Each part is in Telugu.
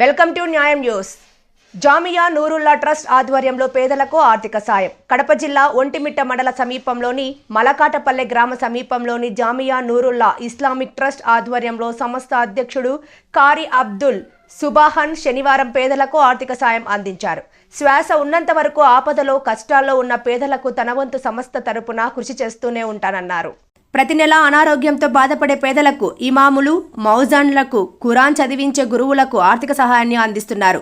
వెల్కమ్ టు న్యాయం న్యూస్. జామియా నూరుల్లా ట్రస్ట్ ఆధ్వర్యంలో పేదలకు ఆర్థిక సాయం. కడప జిల్లా ఒంటిమిట్ట మండల సమీపంలోని మలకాటపల్లె గ్రామ సమీపంలోని జామియా నూరుల్లా ఇస్లామిక్ ట్రస్ట్ ఆధ్వర్యంలో సంస్థ అధ్యక్షుడు కారి అబ్దుల్ సుబాహన్ శనివారం పేదలకు ఆర్థిక సాయం అందించారు. శ్వాస ఉన్నంత వరకు ఆపదలో కష్టాల్లో ఉన్న పేదలకు తన వంతు సంస్థ తరపున కృషి చేస్తూనే ఉంటానన్నారు. ప్రతి నెల అనారోగ్యంతో బాధపడే పేదలకు ఇమాములు, మౌజాన్లకు, ఖురాన్ చదివించే గురువులకు ఆర్థిక సహాయాన్ని అందిస్తున్నారు.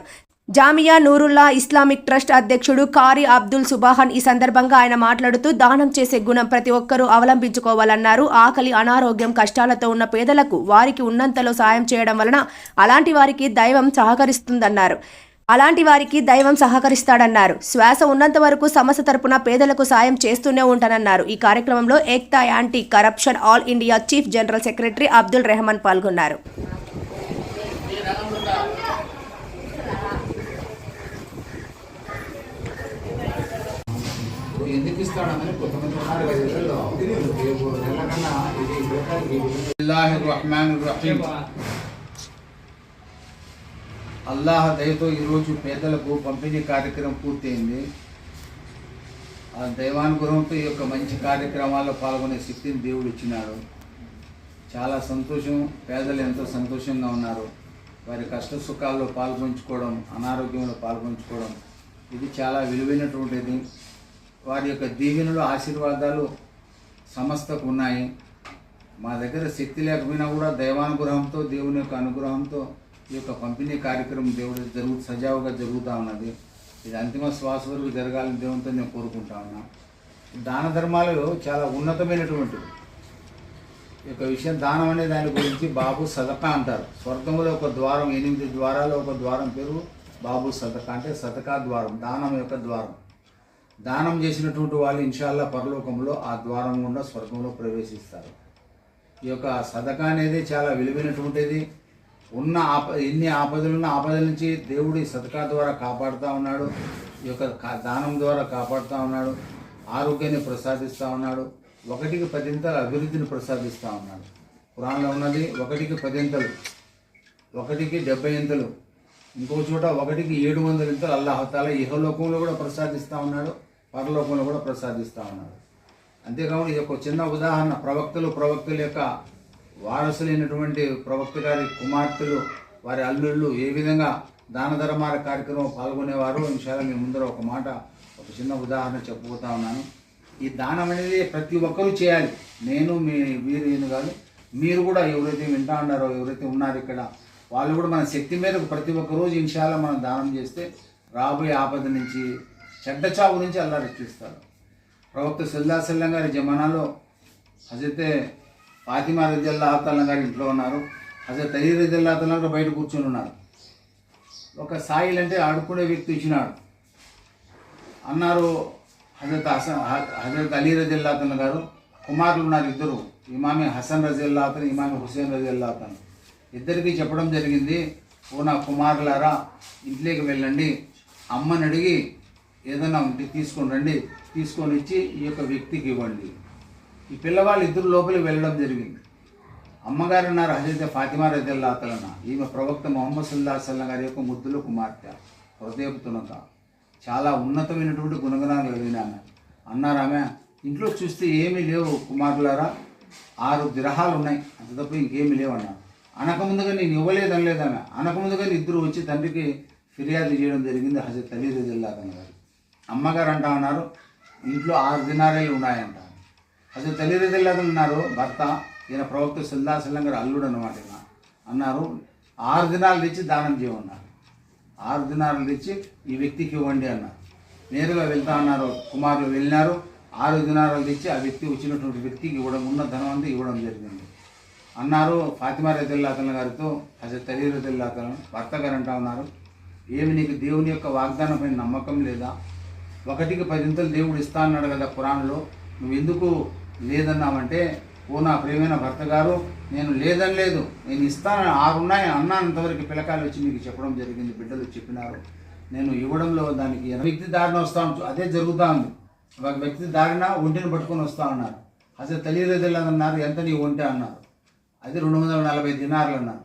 జామియా నూరుల్లా ఇస్లామిక్ ట్రస్ట్ అధ్యక్షుడు కారి అబ్దుల్ సుబాహన్ ఈ సందర్భంగా ఆయన మాట్లాడుతూ దానం చేసే గుణం ప్రతి ఒక్కరూ అవలంబించుకోవాలన్నారు. ఆకలి, అనారోగ్యం, కష్టాలతో ఉన్న పేదలకు వారికి ఉన్నంతలో సాయం చేయడం వలన అలాంటి వారికి దైవం సహకరిస్తాడన్నారు. శ్వాస ఉన్నంత వరకు సంస్థ తరపున పేదలకు సాయం చేస్తూనే ఉంటానన్నారు. ఈ కార్యక్రమంలో Ekta anti corruption all India chief general secretary Abdul Rehman పాల్గొన్నారు. అల్లాహ్ దయతో ఈరోజు పేదలకు పంపిణీ కార్యక్రమం పూర్తయింది. ఆ దైవానుగ్రహంతో ఈ యొక్క మంచి కార్యక్రమాల్లో పాల్గొనే శక్తిని దేవుడు ఇచ్చినాడు. చాలా సంతోషం. పేదలు ఎంతో సంతోషంగా ఉన్నారు. వారి కష్ట సుఖాల్లో పాల్పంచుకోవడం, అనారోగ్యంలో పాల్పంచుకోవడం ఇది చాలా విలువైనటువంటిది. వారి యొక్క దీవెనలు, ఆశీర్వాదాలు సమస్తకు ఉన్నాయి. మా దగ్గర శక్తి లేకపోయినా కూడా దైవానుగ్రహంతో, దేవుని యొక్క అనుగ్రహంతో ఈ యొక్క పంపిణీ కార్యక్రమం సజావుగా జరుగుతూ ఉన్నది. ఇది అంతిమ శ్వాస వరకు జరగాలని దేవునితో నేను కోరుకుంటా ఉన్నా. దాన ధర్మాలు చాలా ఉన్నతమైనటువంటివి. ఈ యొక్క విషయం దానం అనే దాని గురించి బాబు సదకా అంటారు. స్వర్గంలో ఒక ద్వారం, 8 ద్వారాలు ఒక ద్వారం పేరు బాబు సదకా, అంటే సదకా ద్వారం, దానం యొక్క ద్వారం. దానం చేసినటువంటి వాళ్ళు ఇన్షాల్లా పరలోకంలో ఆ ద్వారం గుండా స్వర్గంలో ప్రవేశిస్తారు. ఈ యొక్క సదకా అనేది చాలా విలువైనటువంటిది. ఎన్ని ఆపదలున్న ఆపదల నుంచి దేవుడు ఈ సదకా ద్వారా కాపాడుతూ ఉన్నాడు. ఈ యొక్క దానం ద్వారా కాపాడుతూ ఉన్నాడు. ఆరోగ్యాన్ని ప్రసాదిస్తూ ఉన్నాడు. 1కి 10 అభివృద్ధిని ప్రసాదిస్తూ ఉన్నాడు. ఖురాన్లో ఉన్నది 1కి 10, 1కి 70, ఇంకో చోట 1కి 700 అల్లాహ్ తాలా ఇహలోకంలో కూడా ప్రసాదిస్తూ ఉన్నాడు, పరలోకంలో కూడా ప్రసాదిస్తూ ఉన్నాడు. అంతేకాకుండా ఇది ఒక చిన్న ఉదాహరణ. ప్రవక్తల యొక్క వారసులైనటువంటి ప్రవక్త గారి కుమార్తెలు, వారి అల్లుళ్ళు ఏ విధంగా దాన ధర్మాల కార్యక్రమం పాల్గొనేవారు. ఇన్షాల్లా మీ ముందర ఒక చిన్న ఉదాహరణ చెప్పబోతా ఉన్నాను. ఈ దానం అనేది ప్రతి ఒక్కరూ చేయాలి. వీరు కాదు, మీరు కూడా ఎవరైతే వింటా ఉన్నారో, ఎవరైతే ఉన్నారో ఇక్కడ, వాళ్ళు కూడా మన శక్తి మేరకు ప్రతి ఒక్క రోజు ఇన్షాల్లా మనం దానం చేస్తే రాబోయే ఆపద నుంచి, చెడ్డ చావు నుంచి అల్లా రక్షిస్తారు. ప్రవక్త సల్లల్లాహు అలైహి వసల్లం గారి జమానాలో హజరత్ ఫాతిమా రజియల్లాహు తఆలా గారు ఇంట్లో ఉన్నారు. హజరత్ అలీ రజియల్లాహు తఆలా గారు బయట కూర్చొని ఉన్నారు. ఒక సాయిల్ అంటే ఆడుకునే వ్యక్తి ఇచ్చినాడు. అన్నారు హజరత్ అలీ రజియల్లాహు తఆలా గారు కుమారులు ఉన్నారు, 2, ఇమామి హసన్ రజియల్లాహు తఆలా, ఇమామి హుసేన్ రజియల్లాహు తఆలా. ఇద్దరికి చెప్పడం జరిగింది, ఓ నా కుమారులారా, ఇంట్లోకి వెళ్ళండి, అమ్మని అడిగి ఏదైనా ఉంటే తీసుకొని రండి, తీసుకొని ఇచ్చి ఈ యొక్క వ్యక్తికి ఇవ్వండి. ఈ పిల్లవాళ్ళు 2 లోపలికి వెళ్ళడం జరిగింది. అమ్మగారు అన్నారు హజరత్ ఫాతిమా రజియల్లాహు తఆలా, ఈమె ప్రవక్త ముహమ్మద్ సల్లల్లాహు అలైహి వసల్లం గారి యొక్క ముద్దుల కుమార్తె, హృదయపు తునక, చాలా ఉన్నతమైనటువంటి గుణగణాలు కలిగిన అన్నారు. ఆమె ఇంట్లో చూస్తే ఏమీ లేవు కుమారులారా, 6 దిరహాలు ఉన్నాయి, అంత తప్ప ఇంకేమీ లేవు అన్నారు. అనకముందుగా నేను ఇవ్వలేదనలేదు ఆమె. అనకముందుగా 2 వచ్చి తండ్రికి ఫిర్యాదు చేయడం జరిగింది హజరత్ అలీ రజియల్లాహు తఆలా గారు. అమ్మగారు అంటా ఉన్నారు ఇంట్లో 6 దినారాలు ఉన్నాయంట. హజరత్ అలీ రజియల్లాహు తఆలా అన్నారు, భర్త ఈయన ప్రవక్త సల్లల్లాహు అలైహి వసల్లం గారు అల్లుడు అన్నమాట, అన్నారు 6 దినాలు తెచ్చి దానం చేయమన్నారు. 6 దినాలు తెచ్చి ఈ వ్యక్తికి ఇవ్వండి అన్నారు. నేరుగా వెళ్తా ఉన్నారు. కుమారులు వెళ్ళినారు. 6 దినాలు తెచ్చి ఆ వ్యక్తి వచ్చినటువంటి వ్యక్తికి ఇవ్వడం, ఉన్న ధనం అంతా ఇవ్వడం జరిగింది. అన్నారు ఫాతిమా రజియల్లాహు తఆలా గారితో హజరత్ అలీ రజియల్లాహు తఆలా భర్త గారు అంటా ఉన్నారు, ఏమి నీకు దేవుని యొక్క వాగ్దానం పైన నమ్మకం లేదా? 1కి 10 దేవుడు ఇస్తా అన్నాడు కదా ఖురాన్లో, నువ్వు ఎందుకు లేదన్నావంటే, ఓ నా ప్రియమైన భర్త గారు, నేను లేదనలేదు, నేను ఇస్తాను, 6 ఉన్నాయి అన్నంతవరకు పిల్లకాయలు వచ్చి మీకు చెప్పడం జరిగింది, బిడ్డలు చెప్పినారు, నేను ఇవ్వడంలో దానికి వ్యక్తి దారిన వస్తా ఉంటు అదే జరుగుతూ ఉంది. ఒక వ్యక్తి దారిన ఒంటిని పట్టుకొని వస్తూ ఉన్నారు. హజరత్ అలీ రజియల్లాహు అన్నారు, ఎంత నీ ఒంటి అన్నారు. అది 240 దినార్లు అన్నారు.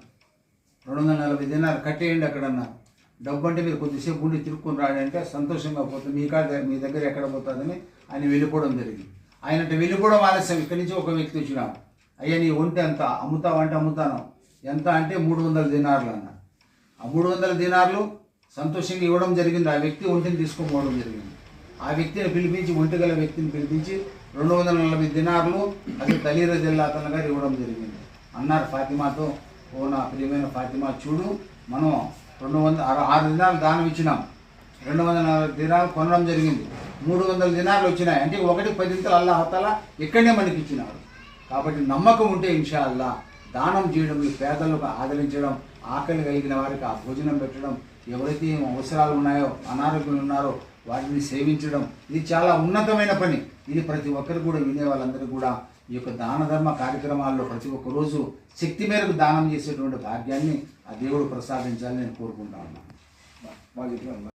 240 దినాలు కట్టేయండి అక్కడన్నారు. డబ్బు అంటే మీరు కొద్దిసేపు ఉండి తిరుక్కొని రాడంటే సంతోషంగా పోతుంది, మీ దగ్గర ఎక్కడ పోతుందని ఆయన వెళ్ళిపోవడం జరిగింది. ఆయన వెళ్ళిపోవడం ఆలస్యం. ఇక్కడి నుంచి ఒక వ్యక్తి వచ్చినాడు, అయ్యా నీ ఒంటి ఎంత అమ్ముతావు అంటే అమ్ముతాను, ఎంత అంటే 300 దినార్లు అన్నాడు. ఆ 300 దినార్లు సంతోషంగా ఇవ్వడం జరిగింది. ఆ వ్యక్తి ఒంటిని తీసుకొని పోవడం జరిగింది. ఆ వ్యక్తిని పిలిపించి, ఒంటి గల వ్యక్తిని పిలిపించి 240 దినార్లు అది తలీర జిల్లాతన గారు ఇవ్వడం జరిగింది. అన్నారు ఫాతిమాతో, ఓ నా ప్రియమైన ఫాతిమా చూడు, మనం 6 దినాలు దానం ఇచ్చినాం, 240 దినాలు కొనడం జరిగింది, 300 దినాలు వచ్చినాయి అంటే 1/10 అల్లాహ్ తఆలా ఇక్కడనే మనకి ఇచ్చినాడు. కాబట్టి నమ్మకం ఉంటే ఇన్షా అల్లా దానం చేయడం, ఈ పేదలకు ఆదరించడం, ఆకలి కలిగిన వారికి ఆ భోజనం పెట్టడం, ఎవరైతే అవసరాలు ఉన్నాయో అనారోగ్యం ఉన్నారో వాటిని సేవించడం, ఇది చాలా ఉన్నతమైన పని. ఇది ప్రతి ఒక్కరు కూడా వినే వాళ్ళందరూ కూడా ఈ యొక్క దాన ధర్మ కార్యక్రమాల్లో ప్రతి ఒక్క రోజు శక్తి మేరకు దానం చేసేటువంటి భాగ్యాన్ని ఆ దేవుడు ప్రసాదించాలని నేను కోరుకుంటా ఉన్నాను.